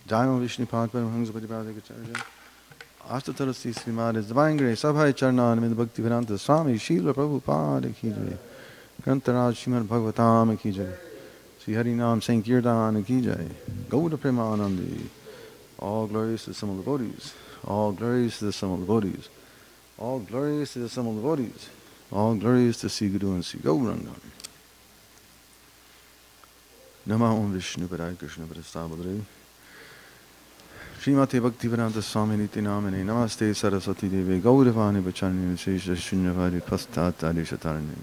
Jaima Vishnupad Paramahansa Padipadikacharya. Ashtatarasi Srimad is Divine Grace, Abhay Charnan, Bhakti Vedanta Swami, Srila Prabhupada Ki Jai, Grantaraj Srimad Bhagavatam Ki Jai, Sri Harinam Sankirtan Ki Jai, Gauda Premanandi. All glories to the Summit devotees. All glories to the Summit devotees. All glories to the Summit devotees. All glories to Sri Guru and Sri Gauranga. Namo Vishnu Padaya Krishna Padastabhadre. Srimati Bhaktivedanta Swami Niti Namane Namaste Saraswati Devi Gauravani Bacharni Shesha Shunyavadi Pastat Adishatarani.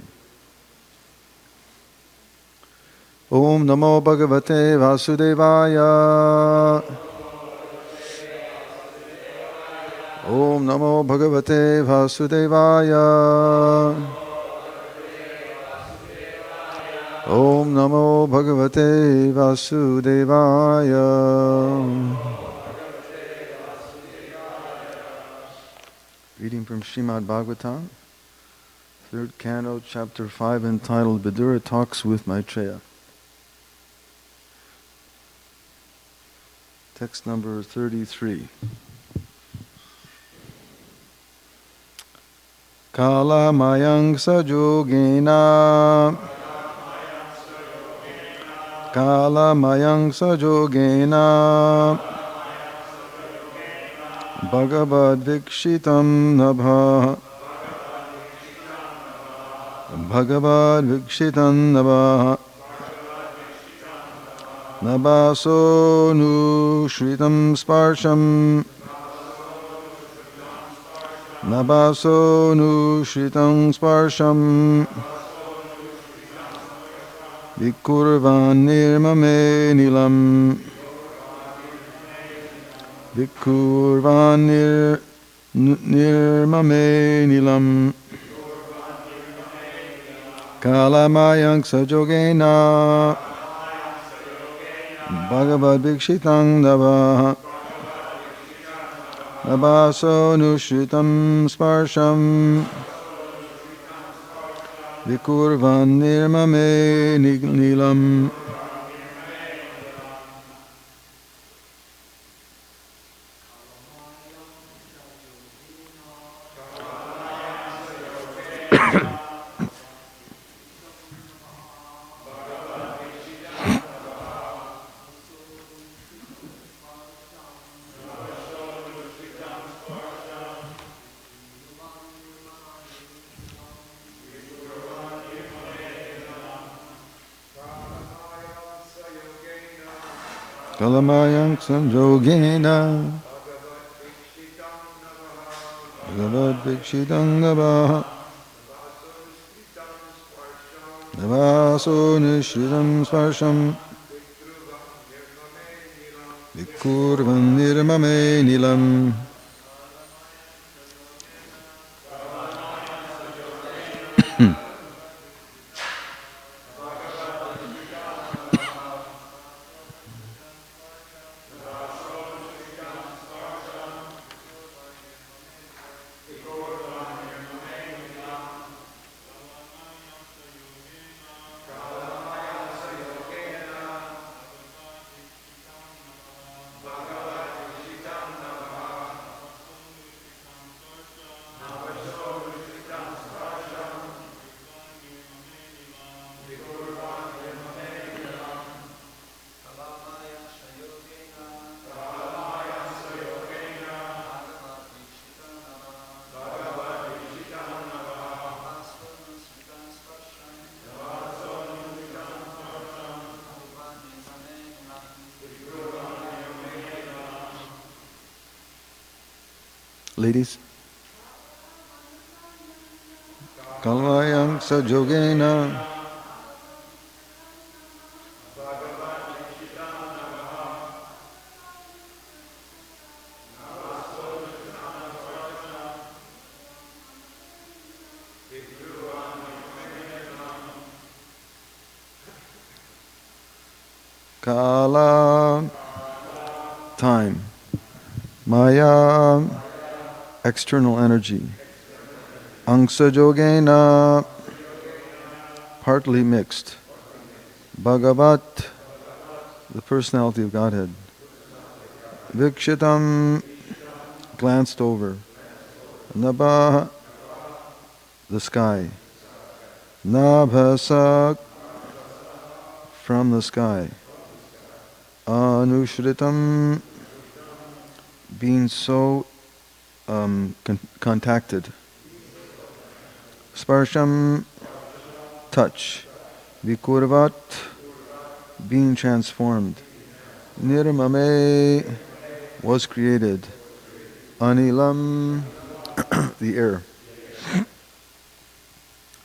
Om Namo Bhagavate Vasudevaya. Om Namo Bhagavate Vasudevaya. Om Namo Bhagavate Vasudevaya. Reading from Srimad Bhagavatam, 3rd Canto, Chapter 5, entitled Vidura Talks with Maitreya. Text number 33. Kala mayang sajogena. Kala mayang sajogena. Bhagavad Vikshitam Nabha. Bhagavad Vikshitam Nabha. Nabaso nu shritam sparsham. Nabaso nu shritam sparsham. Vikurvan nirmame nilam. Vikurvan nirmame nilam. Kalamayang sajogena. Bhagavad Vikshitang Nava. Nabaso nushritam sparsham. Vikurvan nirmame nilam. Kalamayang sanjogena. Bhagavad Vikshitang Navaha. Navaso nishritam sparsham. Vikurvan nirmame nilam. Ladies. Kalvayang sajogena. Kala, time. Maya, external energy. Angsajogena, partly mixed. Bhagavat, the personality of Godhead. Vikshitam, glanced over. Nabha, the sky. Nabhasak, from the sky. Anushritam, being so contacted. Sparsham, touch. Vikurvat, being transformed. Nirmame, was created. Anilam, the air.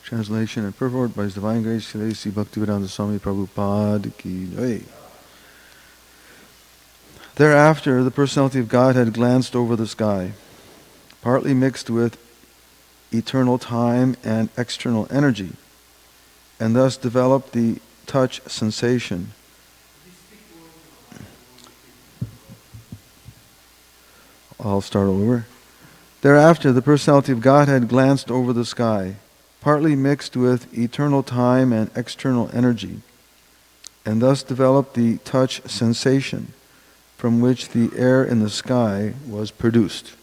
Translation and purport by His Divine Grace Srila Sri Bhaktivedanta Swami Prabhupada Ki Jai. Thereafter, the Personality of Godhead glanced over the sky, partly mixed with eternal time and external energy, and thus developed the touch sensation. I'll start over. Thereafter, the Personality of Godhead glanced over the sky, partly mixed with eternal time and external energy, and thus developed the touch sensation from which the air in the sky was produced.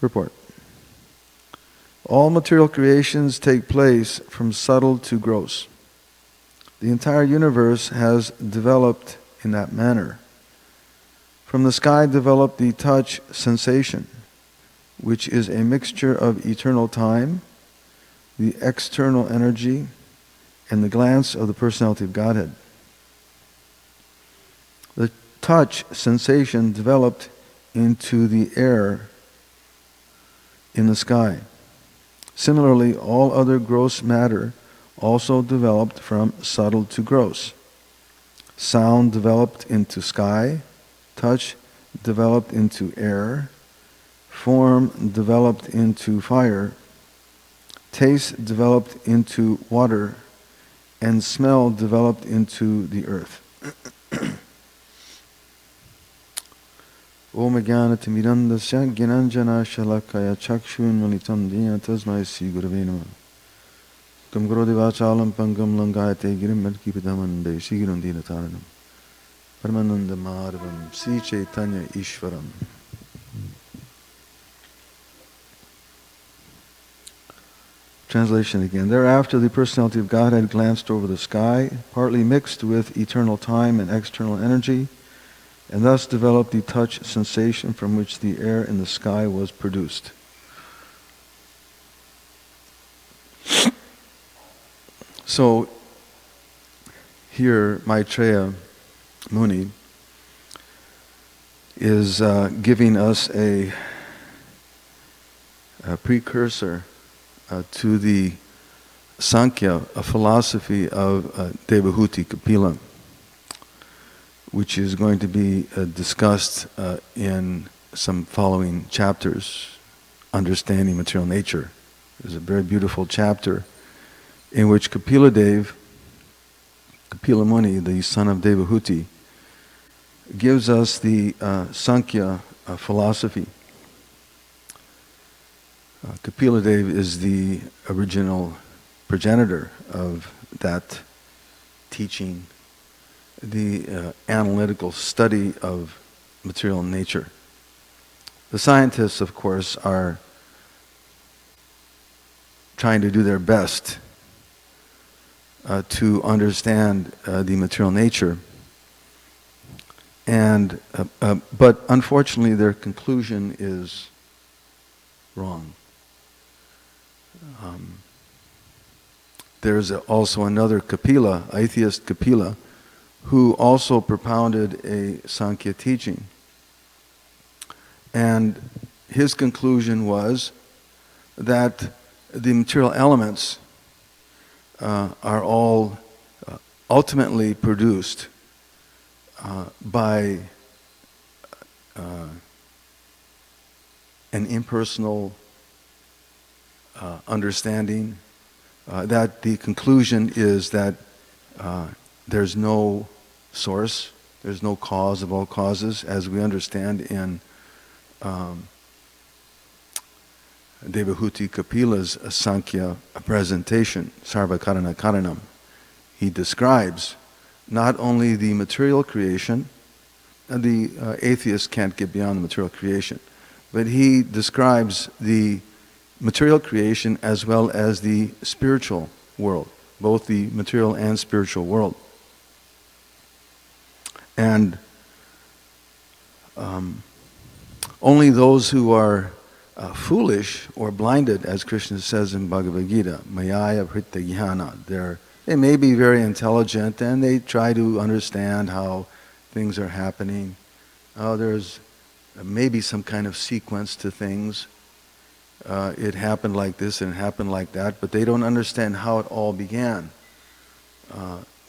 Purport. All material creations take place from subtle to gross. The entire universe has developed in that manner. From the sky developed the touch sensation, which is a mixture of eternal time, the external energy, and the glance of the Personality of Godhead. The touch sensation developed into the air in the sky. Similarly, all other gross matter also developed from subtle to gross. Sound developed into sky, touch developed into air, form developed into fire, taste developed into water, and smell developed into the earth. Om Jnanatimidandasya Gyananjana Shalakaya Chakshun Malitam Dina Tasmai Sri Gurave Namah. Kam Gurodivachalam Pangam Langayate Girim Medkipadamande Sri Girundina Taranam Paramananda Madhavam Sri Chaitanya Ishvaram. Translation again. Thereafter, the Personality of Godhead glanced over the sky, partly mixed with eternal time and external energy, and thus developed the touch sensation from which the air in the sky was produced. So, here Maitreya Muni is giving us a precursor to the Sankhya, a philosophy of Devahuti Kapila, which is going to be discussed in some following chapters, Understanding Material Nature. There's a very beautiful chapter in which Kapila Muni, the son of Devahuti, gives us the Sankhya philosophy. Kapila is the original progenitor of that teaching, the analytical study of material nature. The scientists, of course, are trying to do their best to understand the material nature, and but unfortunately their conclusion is wrong. There's also another Kapila, atheist Kapila, who also propounded a Sankhya teaching. And his conclusion was that the material elements are all ultimately produced by an impersonal understanding, that the conclusion is that there's no source, there's no cause of all causes, as we understand in Devahuti Kapila's Sankhya presentation, Sarva Karana Karanam. He describes not only the material creation, the atheist can't get beyond the material creation, but he describes the material creation as well as the spiritual world, both the material and spiritual world. And only those who are foolish or blinded, as Krishna says in Bhagavad Gita, Mayaya Vritta Jnana, they may be very intelligent and they try to understand how things are happening. There's maybe some kind of sequence to things. It happened like this and it happened like that, but they don't understand how it all began.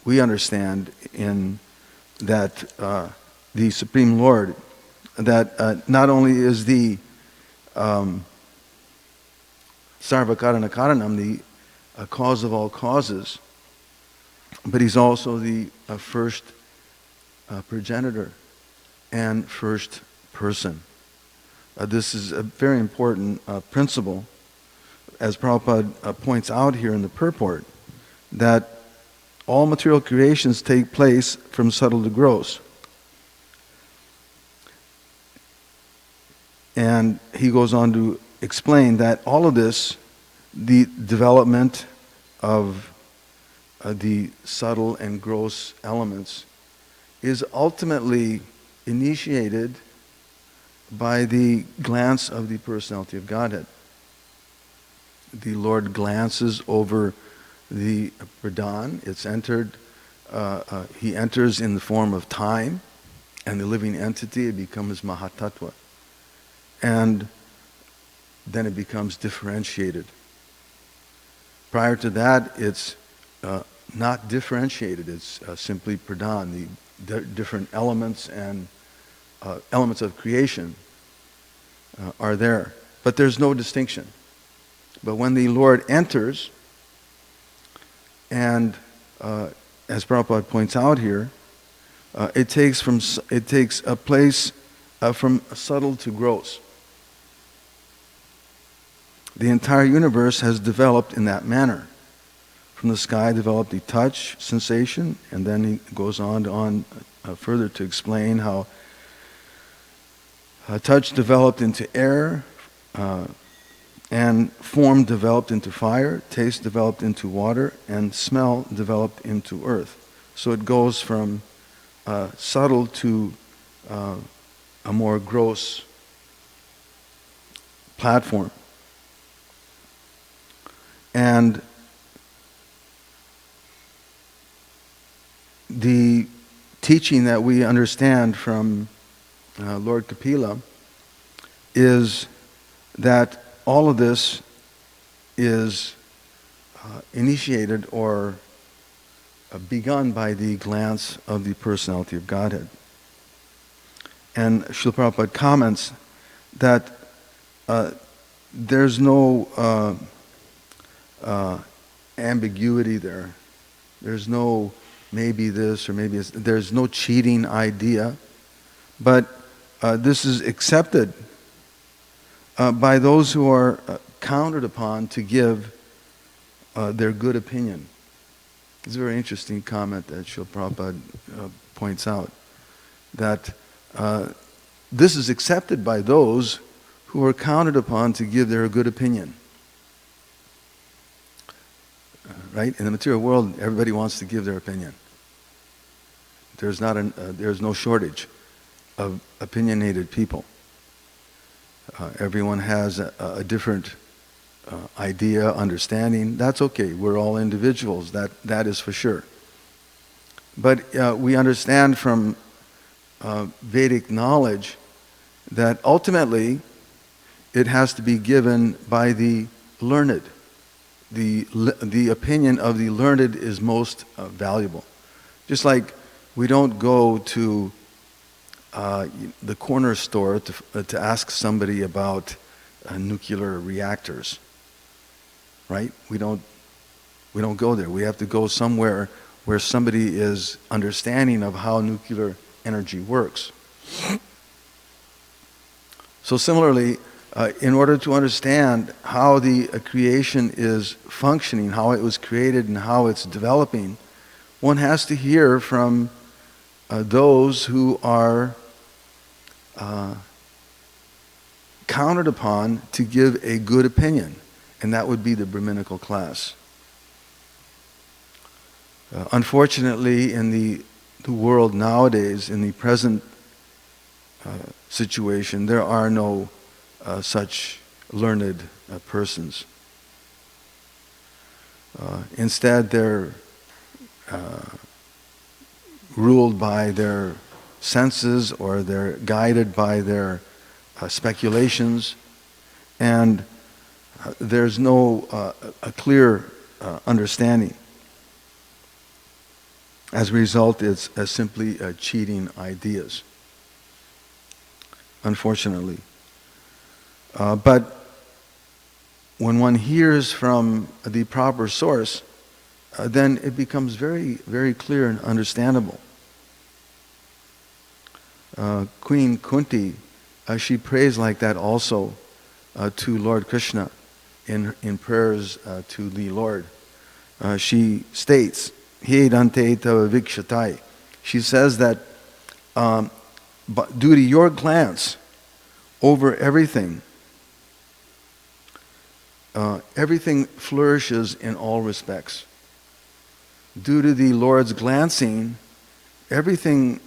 We understand in that the Supreme Lord, that not only is the Sarva Karana Karanam, the cause of all causes, but he's also the first progenitor and first person. This is a very important principle, as Prabhupada points out here in the purport, that all material creations take place from subtle to gross. And he goes on to explain that all of this, the development of the subtle and gross elements, is ultimately initiated by the glance of the personality of Godhead. The Lord glances over the Pradhan. It's entered. He enters in the form of time, and the living entity, it becomes Mahatattva. And then it becomes differentiated. Prior to that, it's not differentiated. It's simply Pradhan. The different elements and elements of creation are there. But there's no distinction. But when the Lord enters, and as Prabhupada points out here, it takes a place from subtle to gross. The entire universe has developed in that manner. From the sky developed the touch sensation, and then he goes on further to explain how touch developed into air, and form developed into fire, taste developed into water, and smell developed into earth. So it goes from subtle to a more gross platform. And the teaching that we understand from Lord Kapila is that all of this is initiated or begun by the glance of the personality of Godhead. And Srila Prabhupada comments that there's no ambiguity there. There's no maybe this or maybe there's no cheating idea, but this is accepted by those who are counted upon to give their good opinion. It's a very interesting comment that Srila Prabhupada points out, that this is accepted by those who are counted upon to give their good opinion. Right? In the material world, everybody wants to give their opinion. There's no shortage of opinionated people. Everyone has a different idea, understanding. That's okay. We're all individuals. That is for sure. But we understand from Vedic knowledge that ultimately it has to be given by the learned. The opinion of the learned is most valuable. Just like we don't go to the corner store to ask somebody about nuclear reactors, right? We don't go there. We have to go somewhere where somebody is understanding of how nuclear energy works. So similarly, in order to understand how the creation is functioning, how it was created and how it's developing, one has to hear from those who are counted upon to give a good opinion, and that would be the Brahminical class. Unfortunately, in the world nowadays, in the present situation, there are no such learned persons. Instead, they're ruled by their senses, or they're guided by their speculations, and there's no a clear understanding. As a result, it's simply cheating ideas, unfortunately. But when one hears from the proper source, then it becomes very, very clear and understandable. Queen Kunti, she prays like that also to Lord Krishna in prayers to the Lord. She states, He Dante Tava Vikshatai. She says that but due to your glance over everything, everything flourishes in all respects. Due to the Lord's glancing, everything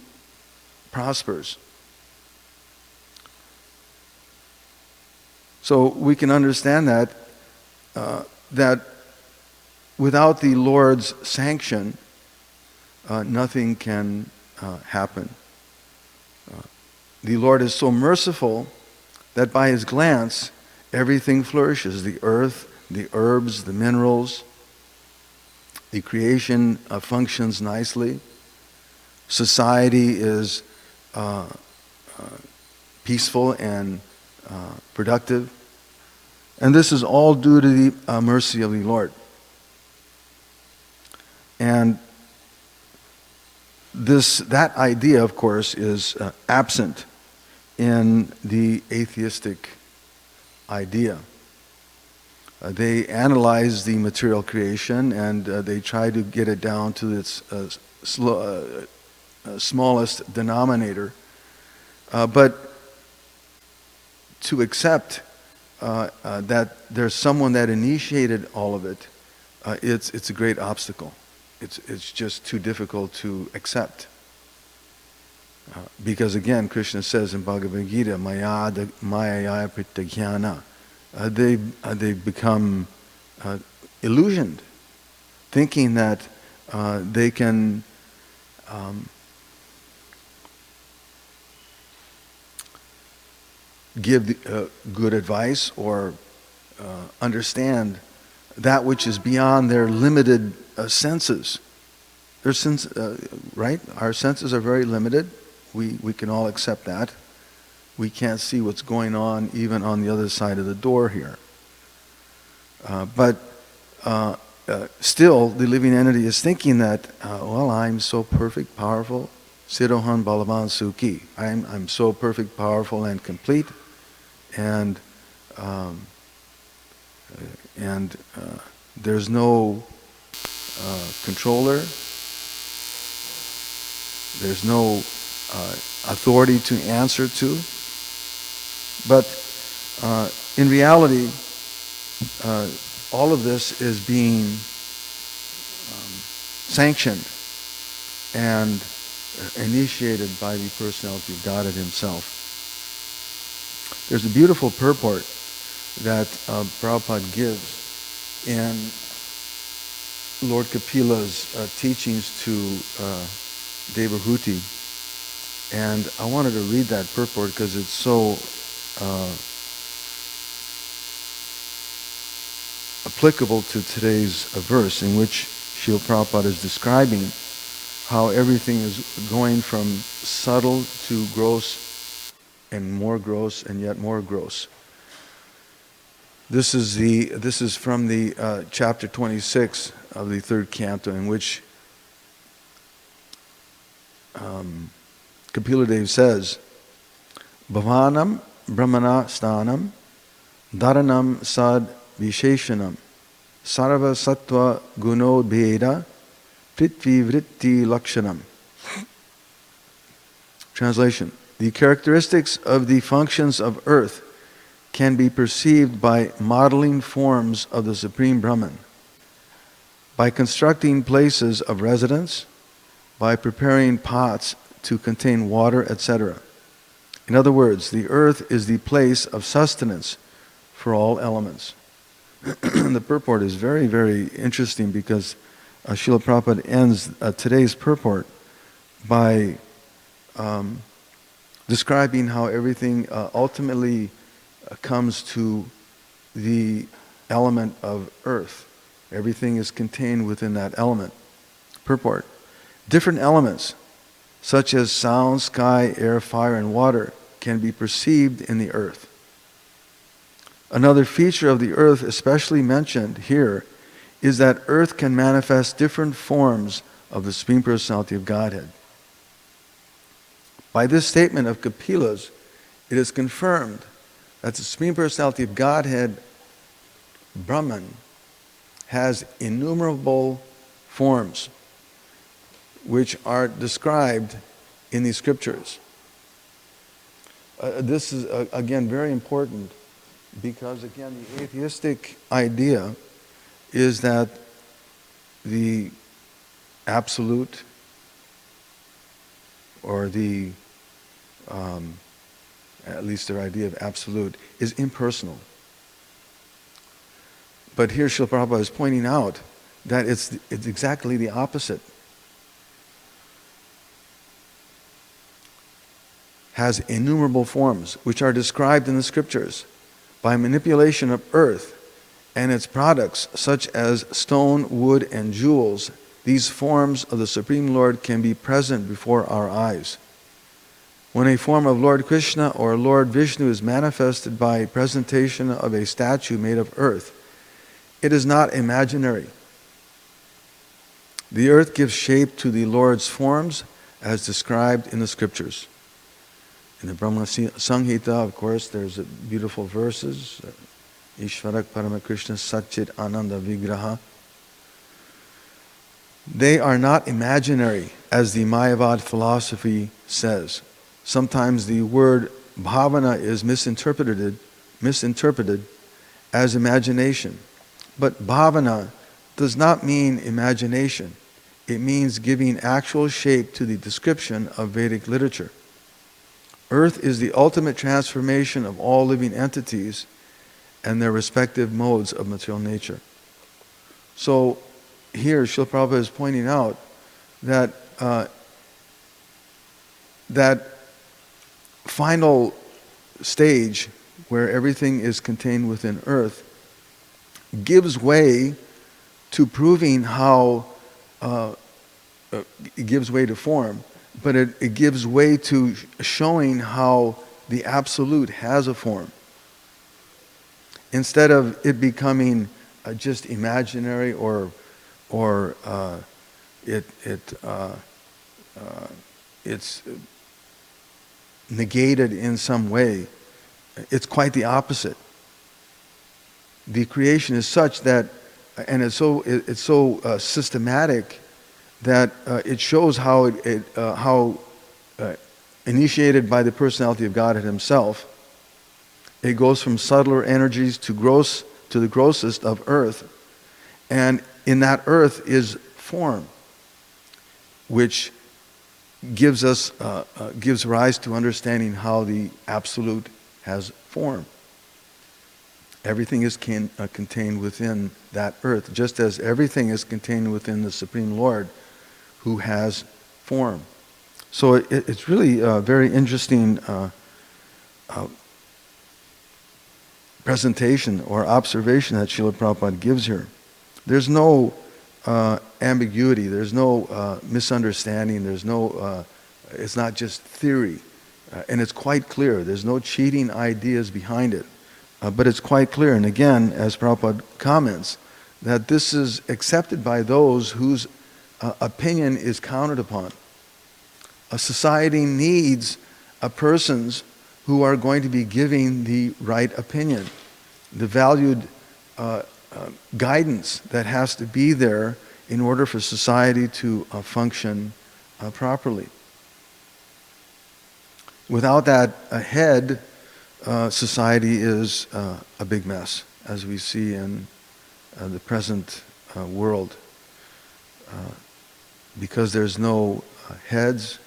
prospers. So we can understand that that without the Lord's sanction, nothing can happen. The Lord is so merciful that by His glance, everything flourishes. The earth, the herbs, the minerals, the creation functions nicely. Society is peaceful and productive. And this is all due to the mercy of the Lord. And that idea, of course, is absent in the atheistic idea. They analyze the material creation, and they try to get it down to its smallest denominator. But to accept that there's someone that initiated all of it, it's a great obstacle. It's just too difficult to accept. Because again, Krishna says in Bhagavad Gita, Maya Prityagyana, they become illusioned, thinking that they can give good advice or understand that which is beyond their limited senses. Their right? Our senses are very limited. We can all accept that. We can't see what's going on even on the other side of the door here. But still, the living entity is thinking that, well, I'm so perfect, powerful. Sirohan Balavan Sukhi. I'm so perfect, powerful, and complete. And there's no controller. There's no authority to answer to. But in reality, all of this is being sanctioned and initiated by the personality of Godhead Himself. There's a beautiful purport that Prabhupada gives in Lord Kapila's teachings to Devahuti. And I wanted to read that purport because it's so applicable to today's verse, in which Srila Prabhupada is describing how everything is going from subtle to gross and more gross and yet more gross. This is from the chapter 26 of the third canto, in which Kapila Dev says, Bhavanam Brahmana Stanam Dharanam Sad Visheshanam Sarva Sattva Gunodbheda Prithvi Vritti Lakshanam. Translation. The characteristics of the functions of earth can be perceived by modeling forms of the Supreme Brahman, by constructing places of residence, by preparing pots to contain water, etc. In other words, the earth is the place of sustenance for all elements. The purport is very, very interesting because Srila Prabhupada ends today's purport by describing how everything ultimately comes to the element of earth. Everything is contained within that element. Purport. Different elements, such as sound, sky, air, fire, and water, can be perceived in the earth. Another feature of the earth especially mentioned here is that earth can manifest different forms of the Supreme Personality of Godhead. By this statement of Kapila's, it is confirmed that the Supreme Personality of Godhead, Brahman, has innumerable forms which are described in the scriptures. This is, again, very important because, again, the atheistic idea is that the absolute or the, at least their idea of absolute, is impersonal. But here Srila Prabhupada is pointing out that it's exactly the opposite. Has innumerable forms, which are described in the scriptures. By manipulation of earth and its products, such as stone, wood, and jewels, these forms of the Supreme Lord can be present before our eyes. When a form of Lord Krishna or Lord Vishnu is manifested by presentation of a statue made of earth, it is not imaginary. The earth gives shape to the Lord's forms as described in the scriptures. In the Brahma Samhita, of course, there's beautiful verses. Ishvarak Paramakrishna Satchit Ananda Vigraha. They are not imaginary, as the Mayavad philosophy says. Sometimes the word bhavana is misinterpreted as imagination. But bhavana does not mean imagination. It means giving actual shape to the description of Vedic literature. Earth is the ultimate transformation of all living entities and their respective modes of material nature. So here Srila Prabhupada is pointing out that that final stage where everything is contained within earth gives way to proving how it gives way to form, but it gives way to showing how the Absolute has a form. Instead of it becoming just imaginary or it's negated in some way, it's quite the opposite. The creation is such that, and it's so systematic that it shows how how initiated by the personality of God Himself, it goes from subtler energies to the grossest of earth, and in that earth is form, which gives rise to understanding how the Absolute has form. Everything is contained within that earth, just as everything is contained within the Supreme Lord, who has form. So it's really a very interesting presentation or observation that Srila Prabhupada gives here. There's no ambiguity, there's no misunderstanding, there's no, it's not just theory. And it's quite clear, there's no cheating ideas behind it. But it's quite clear, and again, as Prabhupada comments, that this is accepted by those whose opinion is counted upon. A society needs persons who are going to be giving the right opinion, the valued guidance that has to be there in order for society to function properly. without that head, society is a big mess, as we see in the present world. Because there's no heads,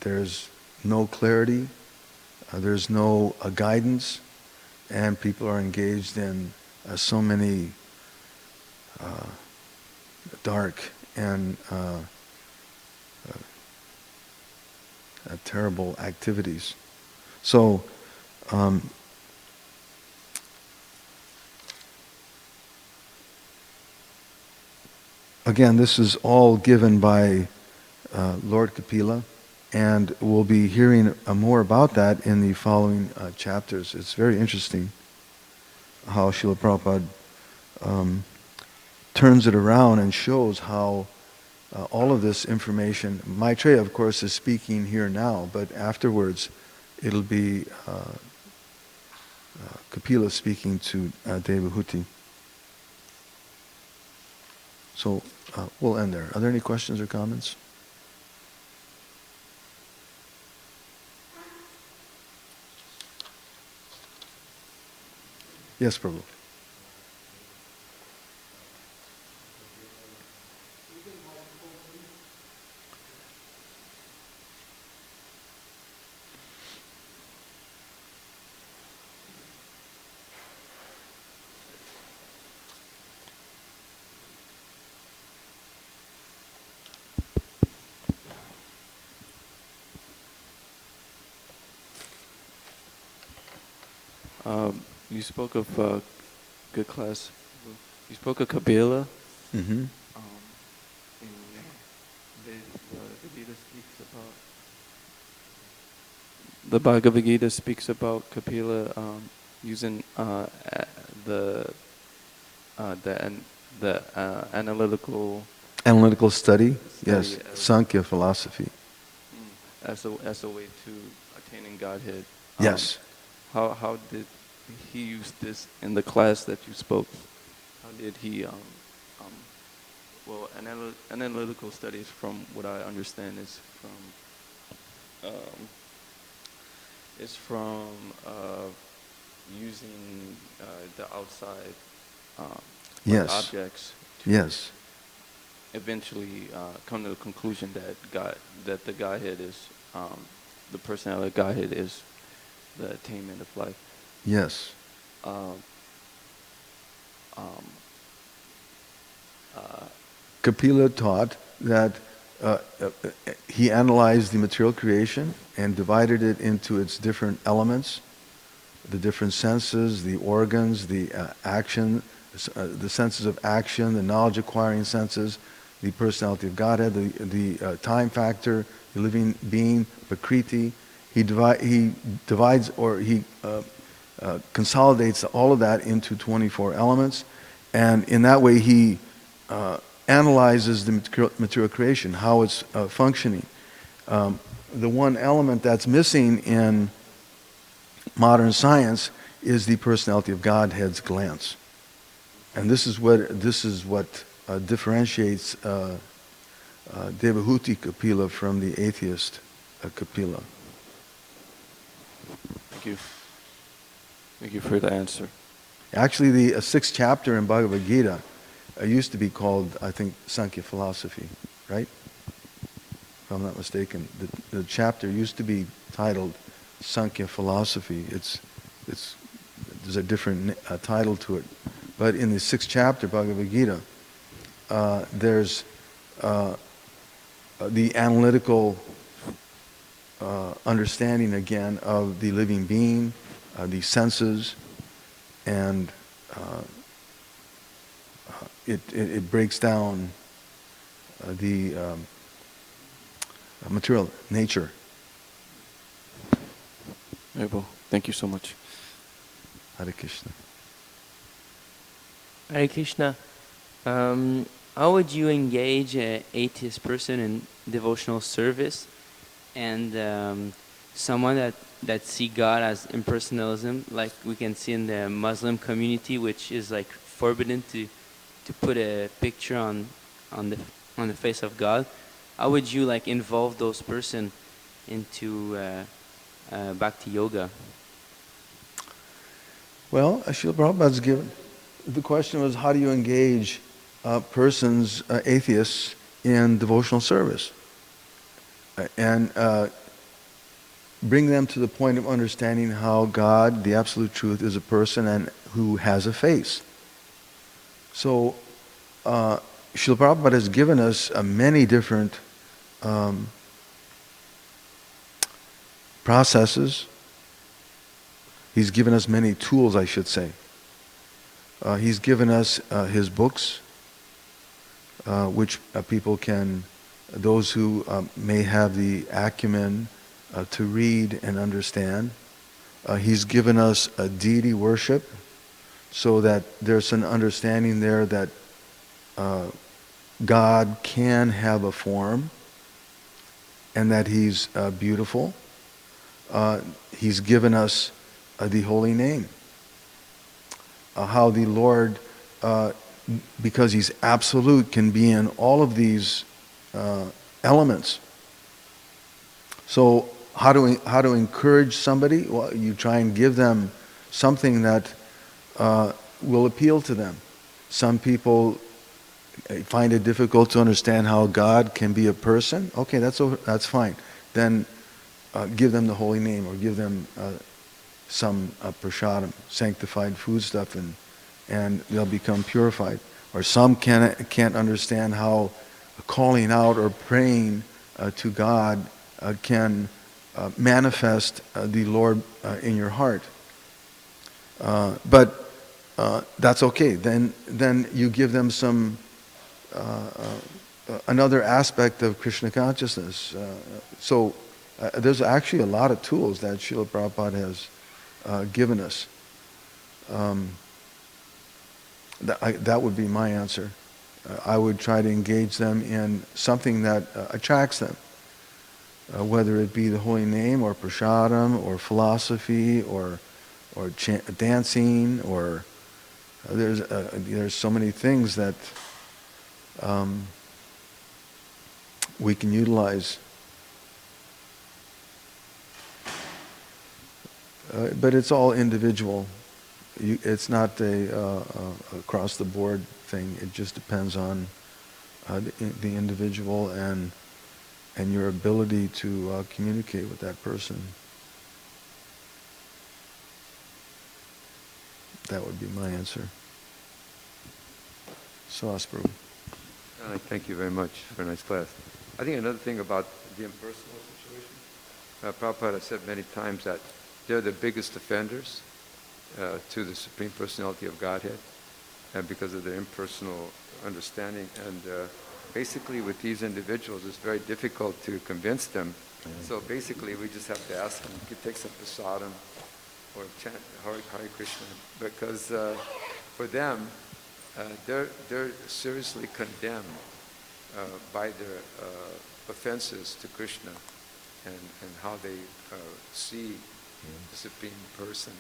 there's no clarity, there's no guidance, and people are engaged in so many dark and terrible activities. So, again, this is all given by Lord Kapila, and we'll be hearing more about that in the following chapters. It's very interesting how Srila Prabhupada turns it around and shows how all of this information, Maitreya, of course, is speaking here now, but afterwards it'll be Kapila speaking to Devahuti. So we'll end there. Are there any questions or comments? Yes, Prabhu. You spoke of good class. You spoke of Kabila. Mm-hmm. In the Gita speaks about the Bhagavad Gita speaks about Kapila using the Analytical study, yes, as Sankhya philosophy. as a way to attaining Godhead. Yes. How did he use this in the class that you spoke? How did he analytical studies, from what I understand, is from using the outside Yes. objects to Yes. eventually come to the conclusion that the Godhead is the personality of Godhead is the attainment of life. Yes. Kapila taught that he analyzed the material creation and divided it into its different elements, the different senses, the organs, the action, the senses of action, the knowledge-acquiring senses, the personality of Godhead, the time factor, the living being, Prakriti. He divides or he consolidates all of that into 24 elements, and in that way he analyzes the material creation, how it's functioning. The one element that's missing in modern science is the personality of Godhead's glance, and this is what differentiates Devahuti Kapila from the atheist Kapila. Thank you. Thank you for the answer. Actually, the sixth chapter in Bhagavad Gita used to be called, I think, Sankhya philosophy, right? If I'm not mistaken. The chapter used to be titled Sankhya philosophy. There's a different title to it. But in the sixth chapter, Bhagavad Gita, there's the analytical understanding again of the living being, the senses, and it breaks down the material nature. Abel, thank you so much. Hare Krishna. Hare Krishna. How would you engage an atheist person in devotional service and someone that see God as impersonalism, like we can see in the Muslim community, which is like forbidden to put a picture on the face of God? How would you like involve those person into Bhakti Yoga? Well, Srila Prabhupada's given, the question was, how do you engage persons, atheists, in devotional service? And bring them to the point of understanding how God, the Absolute Truth, is a person and who has a face. So, Srila Prabhupada has given us many different processes. He's given us many tools, I should say. He's given us his books, which people can, those who may have the acumen to read and understand. He's given us a deity worship, so that there's an understanding there that God can have a form and that He's beautiful. He's given us the holy name. How the Lord, because He's absolute, can be in all of these elements. So how to encourage somebody? Well, you try and give them something that will appeal to them. Some people find it difficult to understand how God can be a person. Okay, that's fine. Then give them the holy name, or give them some prasadam, sanctified foodstuff, and they'll become purified. Or some can't understand how calling out or praying to God can manifest the Lord in your heart. But that's okay. Then you give them some another aspect of Krishna consciousness. So there's actually a lot of tools that Srila Prabhupada has given us. That would be my answer. I would try to engage them in something that attracts them, whether it be the holy name, or prasadam, or philosophy, or dancing, or there's so many things that we can utilize. But it's all individual. It's not a across the board thing. It just depends on the individual and your ability to communicate with that person. That would be my answer. So, Prabhu. Thank you very much for a nice class. I think another thing about the impersonal situation, Prabhupada has said many times that they're the biggest offenders to the Supreme Personality of Godhead, and because of their impersonal understanding. And basically with these individuals, it's very difficult to convince them. So basically we just have to ask them, you could take some prasadam or chant Hare Krishna, because for them, they're seriously condemned by their offenses to Krishna and how they see the Supreme Person.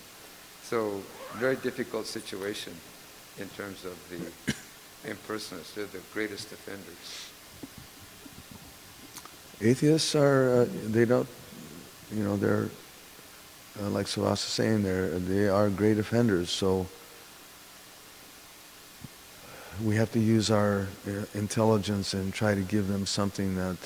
So, very difficult situation in terms of the impersonalists. They're the greatest offenders. Atheists are, they don't, they're, like Savas is saying, they are great offenders. So we have to use our intelligence and try to give them something that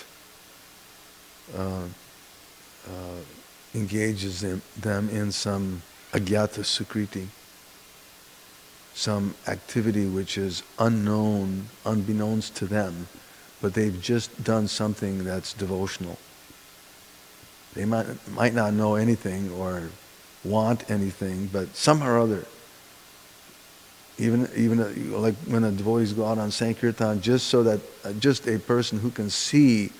engages them in some agyata sukriti, some activity which is unknown, unbeknownst to them, but they've just done something that's devotional. They might not know anything or want anything, but somehow or other, even like when the devotees go out on Sankirtan, just so that just a person who can see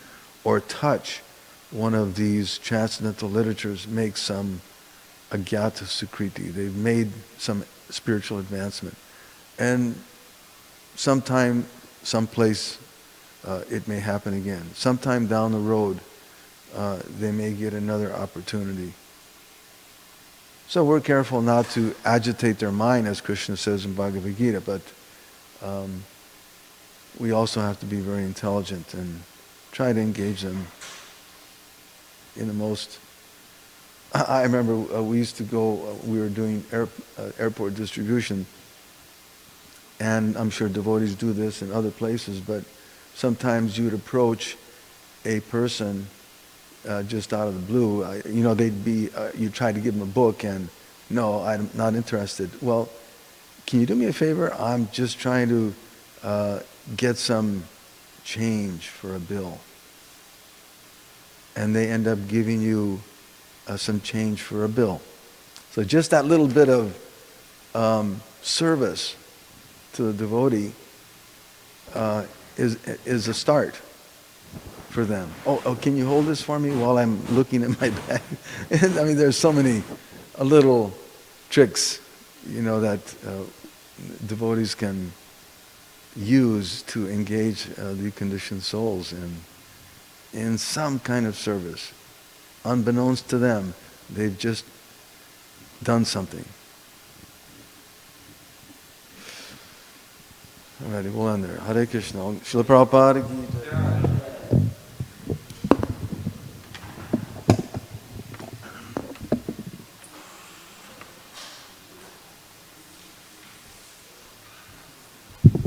or touch one of these transcendental literatures makes some agyata sukriti. They've made some spiritual advancement. And sometime, someplace, it may happen again. Sometime down the road, they may get another opportunity. So we're careful not to agitate their mind, as Krishna says in Bhagavad Gita, but we also have to be very intelligent and try to engage them. in the most. I remember we used to go. We were doing airport distribution, and I'm sure devotees do this in other places. But sometimes you'd approach a person just out of the blue. They'd be. You try to give them a book, and no, I'm not interested. Well, can you do me a favor? I'm just trying to get some change for a bill. And they end up giving you some change for a bill. So just that little bit of service to the devotee is a start for them. Oh, can you hold this for me while I'm looking at my bag? I mean, there's so many little tricks, that devotees can use to engage the conditioned souls in some kind of service. Unbeknownst to them, they've just done something. Alrighty, we'll end there. Hare Krishna. Srila Prabhupada ki jai.